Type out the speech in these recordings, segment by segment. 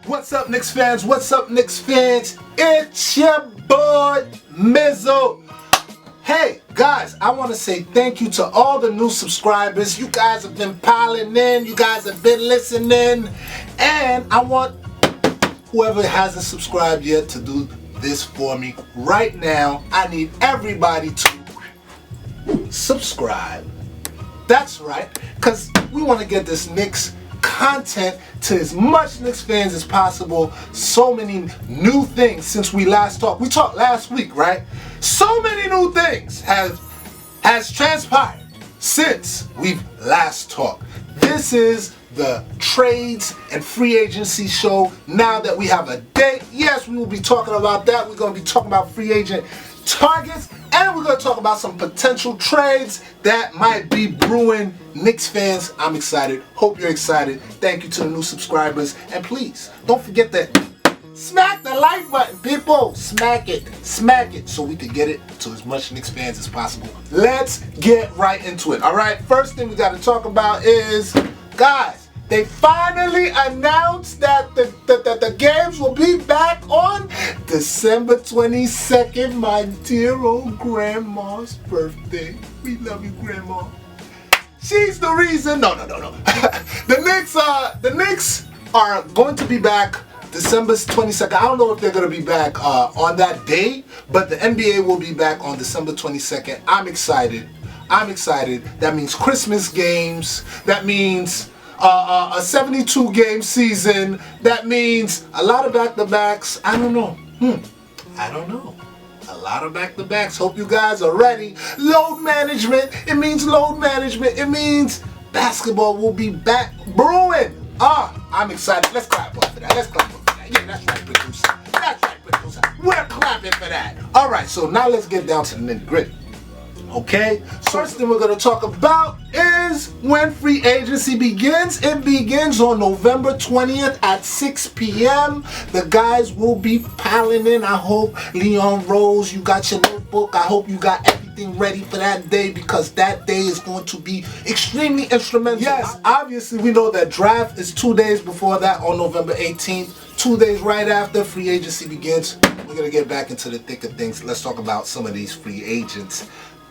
What's up, Knicks fans? What's up, Knicks fans? It's your boy, Mizzo. Hey, guys, I want to say thank you to all the new subscribers. You guys have been piling in. You guys have been listening. And I want whoever hasn't subscribed yet to do this for me. Right now, I need everybody to subscribe. That's right, because we want to get this Knicks content to as much Knicks fans as possible. So many new things since we last talked. We talked last week, right? So many new things has transpired since we've last talked. This is the trades and free agency show. Now that we have a date, yes, we will be talking about that. We're going to be talking about free agent targets, and we're going to talk about some potential trades that might be brewing. Knicks fans, I'm excited. Hope you're excited. Thank you to the new subscribers. And please, don't forget to smack the like button, people. Smack it so we can get it to as much Knicks fans as possible. Let's get right into it. All right, first thing we got to talk about is, guys, they finally announced that the games will be back on December 22nd, my dear old grandma's birthday. We love you, Grandma. She's the reason. No. The Knicks are going to be back December 22nd. I don't know if they're going to be back on that day, but the NBA will be back on December 22nd. I'm excited. That means Christmas games. That means a 72 game season. That means a lot of back-to-backs. I don't know. A lot of back-to-backs. Hope you guys are ready. Load management. It means load management. It means basketball will be back brewing. I'm excited. Let's clap for that. Yeah, that's right, producer. We're clapping for that. All right, so now let's get down to the nitty-gritty. Okay, so first thing we're going to talk about is when free agency begins. It begins on November 20th at 6 p.m. The guys will be piling in. I hope, Leon Rose, you got your notebook. I hope you got everything ready for that day, because that day is going to be extremely instrumental. Yes, obviously we know that draft is 2 days before that on November 18th. 2 days right after free agency begins. We're going to get back into the thick of things. Let's talk about some of these free agents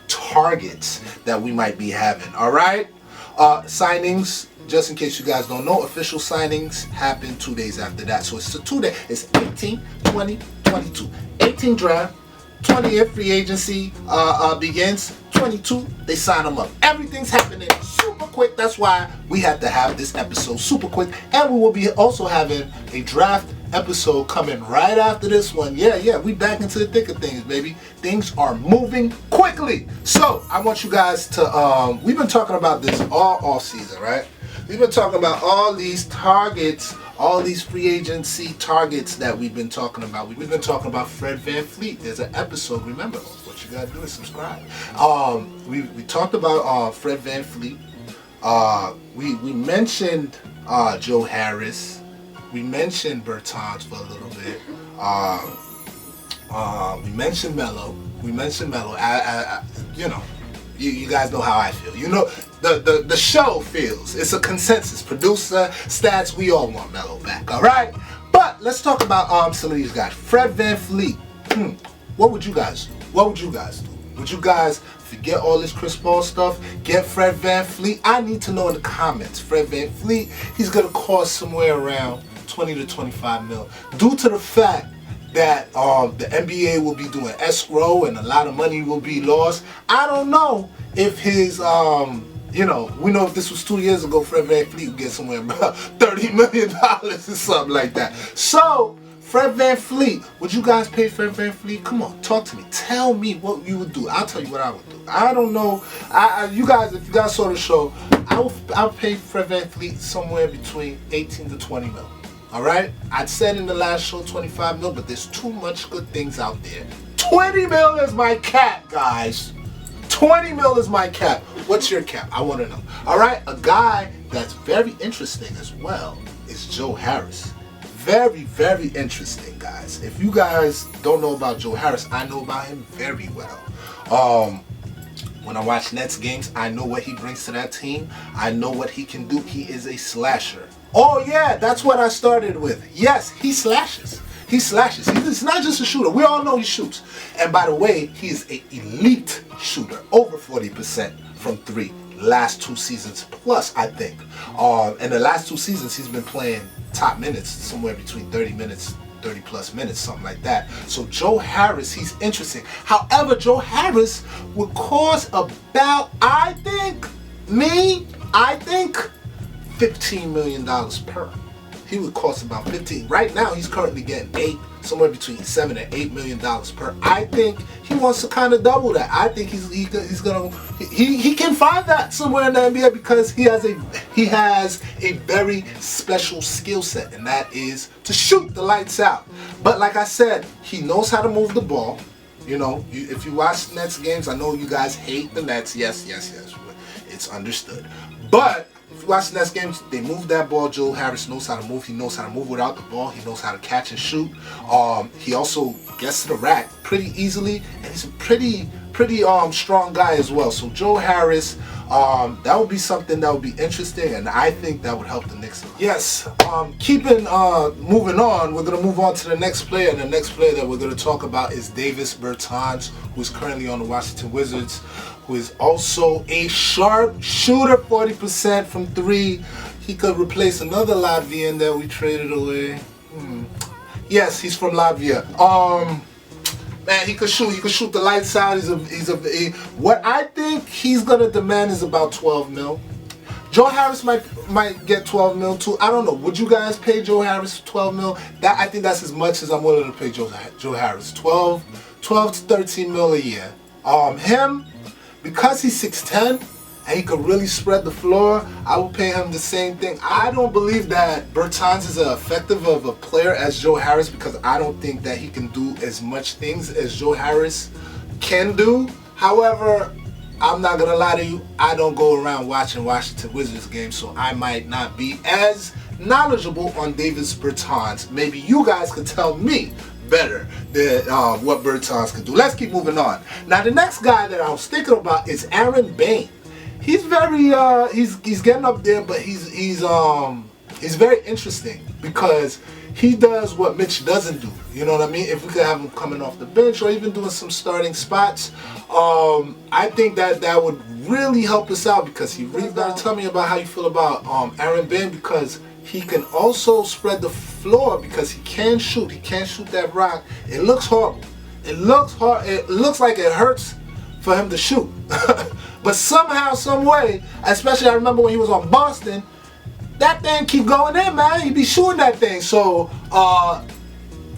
targets that we might be having. All right, signings, just in case you guys don't know, official signings happen 2 days after that. So it's a 2 day. It's 18, 20, 22. 18 draft, 20th free agency begins. 22, they sign them up. Everything's happening super quick. That's why we had to have this episode super quick. And we will be also having a draft episode coming right after this one. Yeah, we back into the thick of things, baby. Things are moving quickly. So I want you guys to, we've been talking about this all off season, right? We've been talking about all these targets, all these free agency targets that we've been talking about. We've been talking about Fred VanVleet. There's an episode, remember, what you gotta do is subscribe. We talked about Fred VanVleet. We mentioned Joe Harris. We mentioned Bertans for a little bit. We mentioned Melo. You guys know how I feel. You know, the show feels. It's a consensus. Producer, stats, we all want Melo back, all right? But let's talk about some of these guys. Fred VanVleet. What would you guys do? Would you guys forget all this Chris Paul stuff? Get Fred VanVleet? I need to know in the comments. Fred VanVleet, he's going to cost somewhere around 20 to 25 mil. Due to the fact that the NBA will be doing escrow and a lot of money will be lost. I don't know if his, we know if this was 2 years ago, Fred VanVleet would get somewhere about $30 million or something like that. So, Fred VanVleet, would you guys pay Fred VanVleet? Come on, talk to me. Tell me what you would do. I'll tell you what I would do. I don't know. You guys, if you guys saw the show, I'll pay Fred VanVleet somewhere between 18 to 20 mil. All right? I said in the last show 25 mil, but there's too much good things out there. 20 mil is my cap, guys. 20 mil is my cap. What's your cap? I want to know. All right? A guy that's very interesting as well is Joe Harris. Very, very interesting, guys. If you guys don't know about Joe Harris, I know about him very well. When I watch Nets games, I know what he brings to that team. I know what he can do. He is a slasher. Oh yeah, that's what I started with. Yes, he slashes. He slashes. He's not just a shooter. We all know he shoots. And by the way, he is an elite shooter. Over 40% from three. Last 2 seasons plus, I think. In the last 2 seasons, he's been playing top minutes, somewhere between 30 minutes, 30 plus minutes, something like that. So Joe Harris, he's interesting. However, Joe Harris would cost about, I think, $15 million per. He would cost about 15. Right now, he's currently getting 8, somewhere between 7 and 8 million dollars per. I think he wants to kind of double that. I think he's gonna he can find that somewhere in the NBA because he has a very special skill set, and that is to shoot the lights out. But like I said, he knows how to move the ball. You know, if you watch Nets games, I know you guys hate the Nets. Yes, it's understood. But if you watch the Nets games, they move that ball. Joe Harris knows how to move. He knows how to move without the ball. He knows how to catch and shoot. He also gets to the rack pretty easily, and he's a pretty strong guy as well. So Joe Harris, that would be something that would be interesting, and I think that would help the Knicks a lot. Yes, moving on, we're going to move on to the next player, and the next player that we're going to talk about is Davis Bertans, who is currently on the Washington Wizards, who is also a sharp shooter, 40% from 3. He could replace another Latvian that we traded away. Yes, he's from Latvia. Man, he could shoot. He could shoot the lights out. What I think he's gonna demand is about 12 mil. Joe Harris might get 12 mil too. I don't know. Would you guys pay Joe Harris 12 mil? I think that's as much as I'm willing to pay Joe Harris. 12 to 13 mil a year. Him, because he's 6'10", and he could really spread the floor, I would pay him the same thing. I don't believe that Bertans is as effective of a player as Joe Harris, because I don't think that he can do as much things as Joe Harris can do. However, I'm not going to lie to you, I don't go around watching Washington Wizards games, so I might not be as knowledgeable on Davis Bertans. Maybe you guys could tell me better than what Bertans can do. Let's keep moving on. Now, the next guy that I was thinking about is Aaron Bain. He's very he's getting up there, but he's very interesting because he does what Mitch doesn't do. You know what I mean? If we could have him coming off the bench or even doing some starting spots, I think that would really help us out, because he really got to tell me about how you feel about Aaron Bain, because he can also spread the floor, because he can shoot. He can shoot that rock. It looks horrible. It looks hard. It looks like it hurts for him to shoot. But somehow, some way, especially I remember when he was on Boston, that thing keep going in, man. He be shooting that thing. So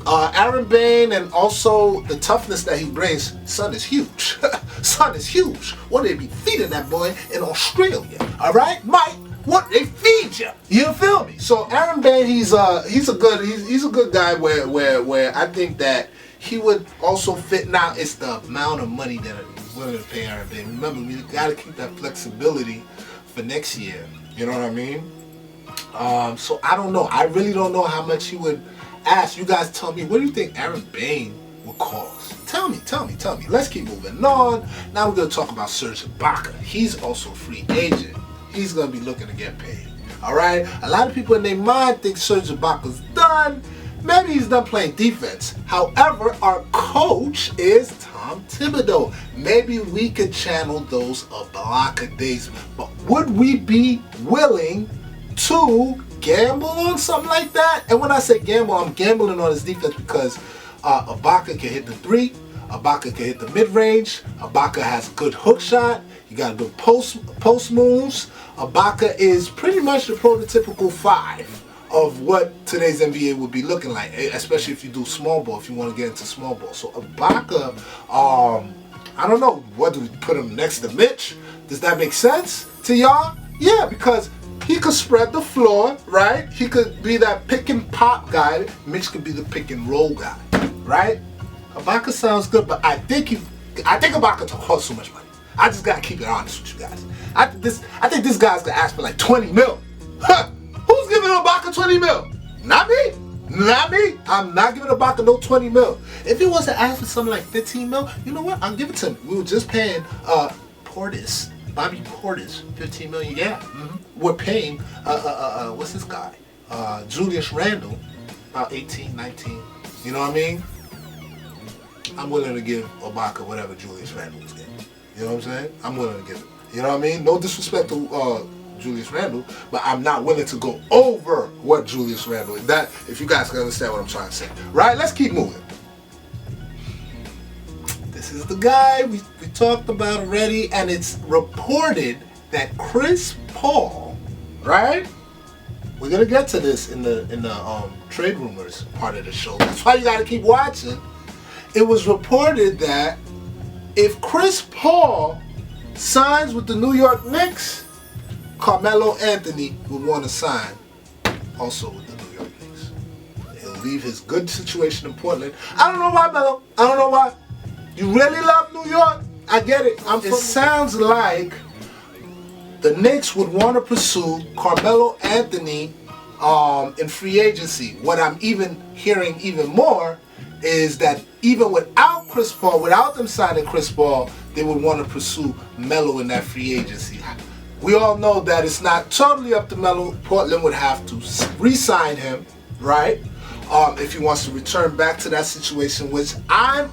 Aaron Bain, and also the toughness that he brings, son is huge. Son is huge. What they be feeding that boy in Australia? All right, Mike. What they feed you? You feel me? So Aaron Bain, he's a good guy. Where I think that he would also fit. Now it's the amount of money that we're going to pay Aaron Bain. Remember, we got to keep that flexibility for next year. You know what I mean? So I don't know. I really don't know how much he would ask. You guys tell me. What do you think Aaron Bain would cost? Tell me. Let's keep moving on. Now we're going to talk about Serge Ibaka. He's also a free agent. He's going to be looking to get paid. All right? A lot of people in their mind think Serge Ibaka's done. Maybe he's done playing defense. However, our coach is Tom Thibodeau. Maybe we could channel those Ibaka days. But would we be willing to gamble on something like that? And when I say gamble, I'm gambling on his defense, because Ibaka can hit the 3. Ibaka can hit the mid-range. Ibaka has a good hook shot. He got a good post moves. Ibaka is pretty much the prototypical 5 of what today's NBA would be looking like, especially if you do small ball, if you want to get into small ball. So Ibaka, I don't know, what do we put him next to Mitch? Does that make sense to y'all? Yeah, because he could spread the floor, right? He could be that pick and pop guy. Mitch could be the pick and roll guy, right? Ibaka sounds good, but I think Ibaka costs so much money. I just gotta keep it honest with you guys. I think this guy's gonna ask for like 20 mil. Huh. Who's giving Ibaka 20 mil? Not me. Not me. I'm not giving Ibaka no 20 mil. If he was to ask for something like 15 mil, you know what? I'll give it to him. We were just paying Bobby Portis, 15 million. Yeah. We're paying what's this guy? Julius Randle, about 18, 19. You know what I mean? I'm willing to give Ibaka whatever Julius Randle was getting. You know what I'm saying? I'm willing to give it. You know what I mean? No disrespect to Julius Randle, but I'm not willing to go over what Julius Randle is. That, if you guys can understand what I'm trying to say. Right? Let's keep moving. This is the guy we talked about already, and it's reported that Chris Paul, right? We're gonna get to this in the trade rumors part of the show. That's why you gotta keep watching. It was reported that if Chris Paul signs with the New York Knicks, Carmelo Anthony would want to sign also with the New York Knicks. He'll leave his good situation in Portland. I don't know why, Melo. I don't know why. You really love New York? I get it. It sounds like the Knicks would want to pursue Carmelo Anthony in free agency. What I'm even hearing even more is that even without Chris Paul, without them signing Chris Paul, they would want to pursue Melo in that free agency. We all know that it's not totally up to Melo. Portland would have to re-sign him, right? If he wants to return back to that situation, which I'm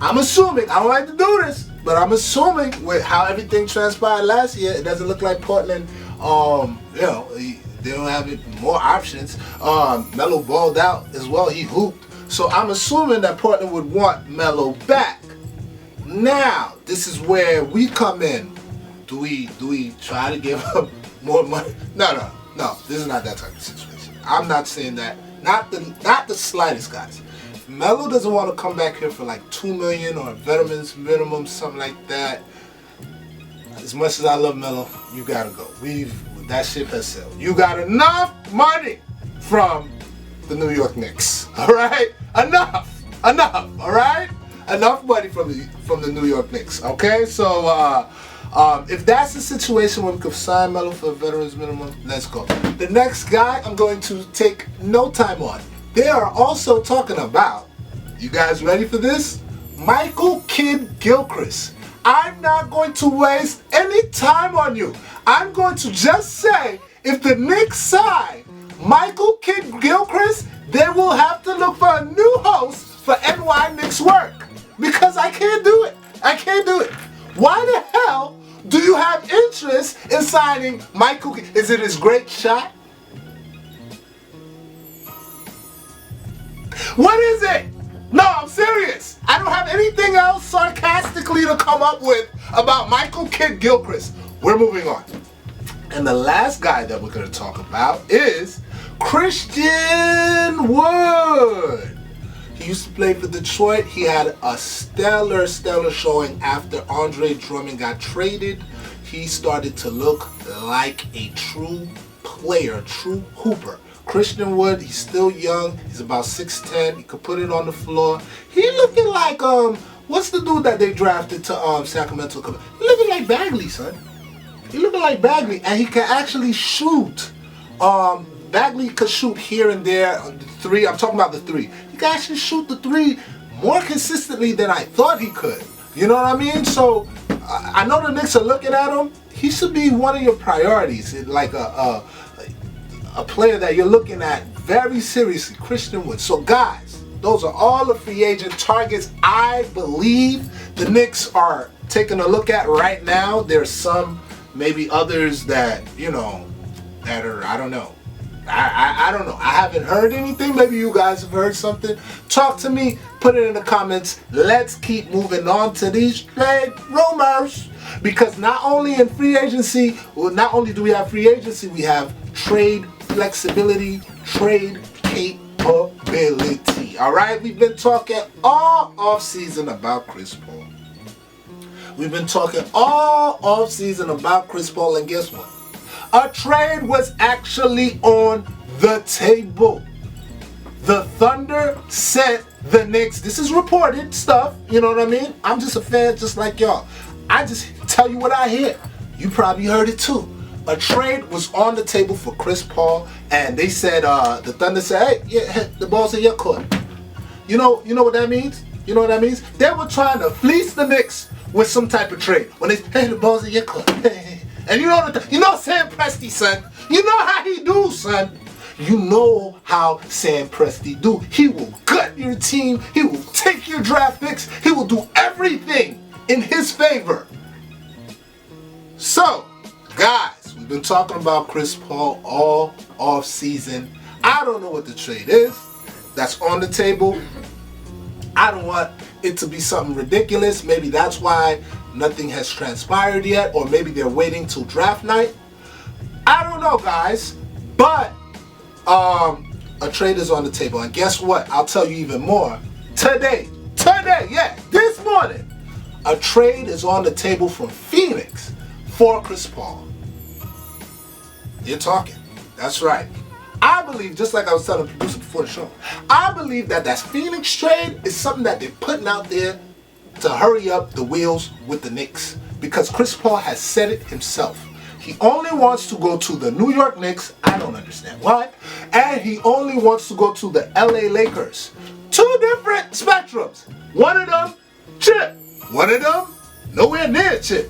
assuming, I don't like to do this, but I'm assuming with how everything transpired last year, it doesn't look like Portland, they don't have more options. Melo balled out as well, he hooped. So I'm assuming that Portland would want Melo back. Now, this is where we come in. Do we try to give him more money? No. This is not that type of situation. I'm not saying that. Not the slightest, guys. If Melo doesn't want to come back here for like $2 million or a veterans minimum, something like that, as much as I love Melo, you gotta go. That ship has sailed. You got enough money from the New York Knicks. Alright? Enough. Alright? Enough money from the New York Knicks. Okay? So if that's the situation where we could sign Melo for a veterans minimum, let's go. The next guy I'm going to take no time on. They are also talking about, you guys ready for this? Michael Kidd-Gilchrist. I'm not going to waste any time on you. I'm going to just say, if the Knicks sign Michael Kidd-Gilchrist, they will have to look for a new host for NY Knickswork. Because I can't do it. Why the hell do you have interest in signing Michael Kidd? Is it his great shot? What is it? No, I'm serious. I don't have anything else sarcastically to come up with about Michael Kidd-Gilchrist. We're moving on. And the last guy that we're going to talk about is Christian Wood. He used to play for Detroit. He had a stellar showing after Andre Drummond got traded. He started to look like a true player, true hooper. Christian Wood, he's still young. He's about 6'10". He could put it on the floor. He looking like, what's the dude that they drafted to Sacramento? He looking like Bagley, son. He looking like Bagley, and he can actually shoot. Bagley could shoot here and there on the three. I'm talking about the three. He can actually shoot the three more consistently than I thought he could. You know what I mean? So I know the Knicks are looking at him. He should be one of your priorities, like a player that you're looking at very seriously, Christian Wood. So guys, those are all the free agent targets I believe the Knicks are taking a look at right now. There's some, maybe others that, that are, I don't know. I don't know. I haven't heard anything. Maybe you guys have heard something. Talk to me. Put it in the comments. Let's keep moving on to these trade rumors. Because not only in free agency, not only do we have free agency, we have trade flexibility, trade capability. Alright? We've been talking all off-season about Chris Paul. We've been talking all off-season about Chris Paul, and guess what? A trade was actually on the table. The Thunder sent the Knicks. This is reported stuff, you know what I mean? I'm just a fan just like y'all. I just tell you what I hear. You probably heard it too. A trade was on the table for Chris Paul, and they said, the Thunder said, hey, the ball's in your court. You know what that means? You know what that means? They were trying to fleece the Knicks with some type of trade. When they, hey, the ball's in your court. And you know Sam Presti, son. You know how he do, son. You know how Sam Presti do. He will gut your team. He will take your draft picks. He will do everything in his favor. So, guys, we've been talking about Chris Paul all off season. I don't know what the trade is that's on the table. I don't want it to be something ridiculous. Maybe that's why nothing has transpired yet, or maybe they're waiting till draft night. I don't know, guys, but a trade is on the table, and guess what? I'll tell you even more. Today, yeah, this morning, a trade is on the table from Phoenix for Chris Paul. You're talking. That's right. I believe, just like I was telling the producer before the show, I believe that Phoenix trade is something that they're putting out there to hurry up the wheels with the Knicks, because Chris Paul has said it himself. He only wants to go to the New York Knicks. I don't understand why. And he only wants to go to the LA Lakers. Two different spectrums. One of them, chip. One of them, nowhere near chip.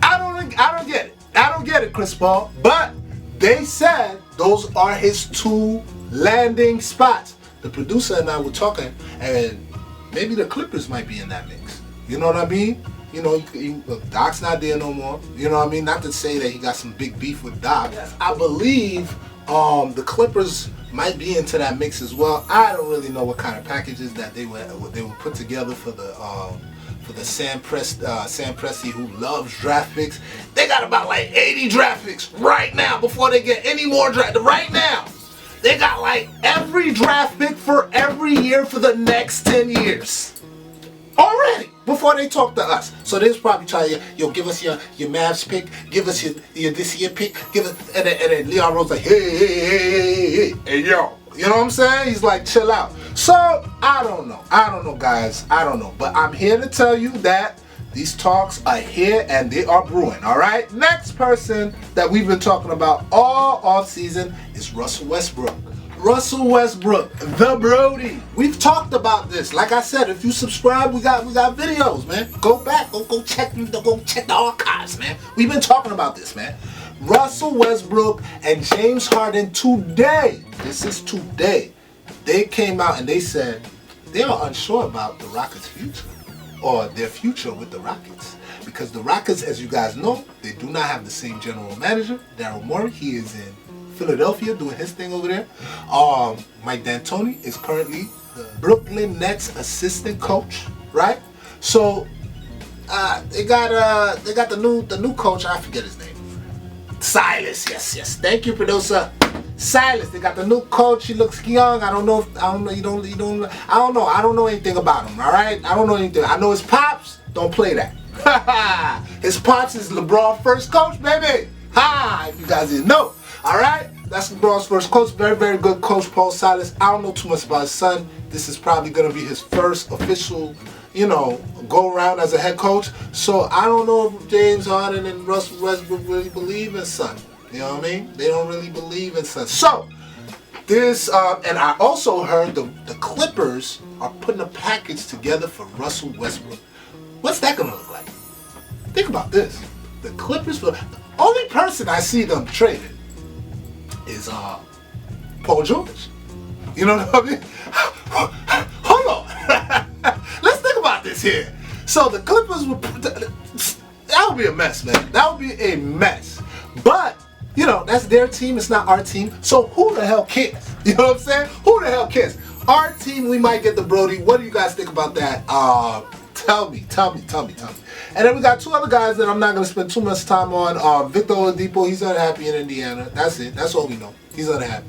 I don't get it. I don't get it, Chris Paul. But they said those are his two landing spots. The producer and I were talking, and maybe the Clippers might be in that mix. You know what I mean? You know, Doc's not there no more. You know what I mean? Not to say that he got some big beef with Doc. I believe the Clippers might be into that mix as well. I don't really know what kind of packages that they would put together for the Sam Presti, who loves draft picks. They got about like 80 draft picks right now before they get any more draft. Right now, they got like every draft pick for every year for the next 10 years. Already, before they talk to us. So they're probably trying to, give us your Mavs pick, give us your this year pick, give us, and then Leon Rose like, hey, yo. You know what I'm saying? He's like, chill out. So, I don't know, guys. I don't know. But I'm here to tell you that these talks are here and they are brewing, all right? Next person that we've been talking about all offseason is Russell Westbrook. Russell Westbrook, the Brody. We've talked about this. Like I said, if you subscribe, we got videos, man. Go back, go check the archives, man. We've been talking about this, man. Russell Westbrook and James Harden today. This is today. They came out and they said they are unsure about the Rockets' future, or their future with the Rockets, because the Rockets, as you guys know, they do not have the same general manager. Daryl Morey, he is in Philadelphia doing his thing over there. Mike D'Antoni is currently the Brooklyn Nets assistant coach, right? So they got the new coach. I forget his name. Silas. Yes. Thank you, producer. Silas. They got the new coach. He looks young. I don't know. I don't know anything about him. All right. I don't know anything. I know his pops. Don't play that. His pops is LeBron's first coach, baby. If you guys didn't know. Alright, that's LeBron's first coach. Very, very good coach, Paul Silas. I don't know too much about his son. This is probably going to be his first official, go around as a head coach. So I don't know if James Harden and Russell Westbrook really believe in son. You know what I mean? They don't really believe in son. So, this, and I also heard the Clippers are putting a package together for Russell Westbrook. What's that going to look like? Think about this. The Clippers, the only person I see them trading is Paul George. You know what I mean? Hold on. Let's think about this here. So the Clippers would, that would be a mess, man. That would be a mess. But, that's their team. It's not our team. So who the hell cares? You know what I'm saying? Who the hell cares? Our team, we might get the Brody. What do you guys think about that? Tell me. And then we got two other guys that I'm not going to spend too much time on. Victor Oladipo, he's unhappy in Indiana. That's it. That's all we know. He's unhappy.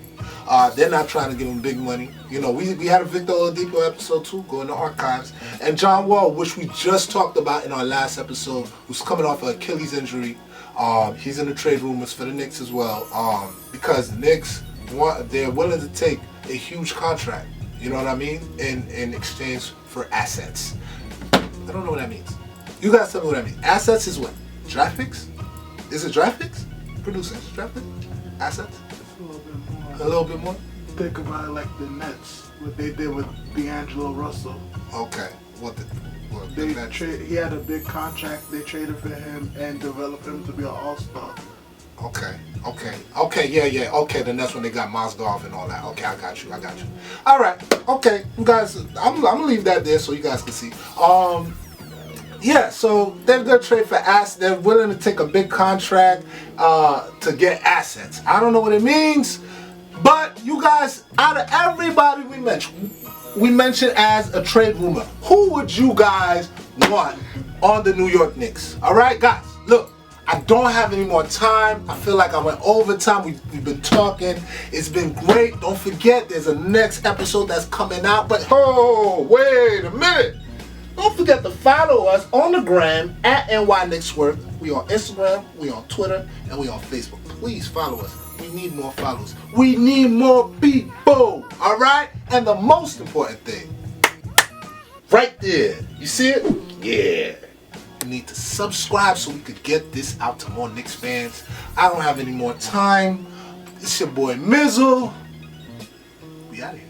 They're not trying to give him big money. We had a Victor Oladipo episode too, go in the archives. And John Wall, which we just talked about in our last episode, who's coming off an Achilles injury. He's in the trade rumors for the Knicks as well. Because the Knicks, they're willing to take a huge contract, you know what I mean, in exchange for assets. I don't know what that means. You guys tell me what that means. Assets is what? Draft picks? Is it draft picks? Producer, is it draft picks? Assets? A little bit more. A little bit more? Think about it like the Nets, what they did with D'Angelo Russell. Okay. He had a big contract. They traded for him and developed him to be an all-star. Okay. Okay, yeah. Okay, then that's when they got Mozgov and all that. Okay, I got you. All right, okay, you guys, I'm gonna leave that there so you guys can see. Yeah, so they're gonna trade for assets. They're willing to take a big contract to get assets. I don't know what it means, but you guys, out of everybody we mentioned as a trade rumor, who would you guys want on the New York Knicks? All right, guys, look. I don't have any more time. I feel like I went overtime. We've been talking. It's been great. Don't forget, there's a next episode that's coming out. But oh, wait a minute. Don't forget to follow us on the gram at NY Knickswork. We on Instagram, we on Twitter, and we on Facebook. Please follow us. We need more followers. We need more people. All right? And the most important thing, right there. You see it? Yeah. You need to subscribe so we could get this out to more Knicks fans. I don't have any more time. It's your boy Mizzle. We out of here.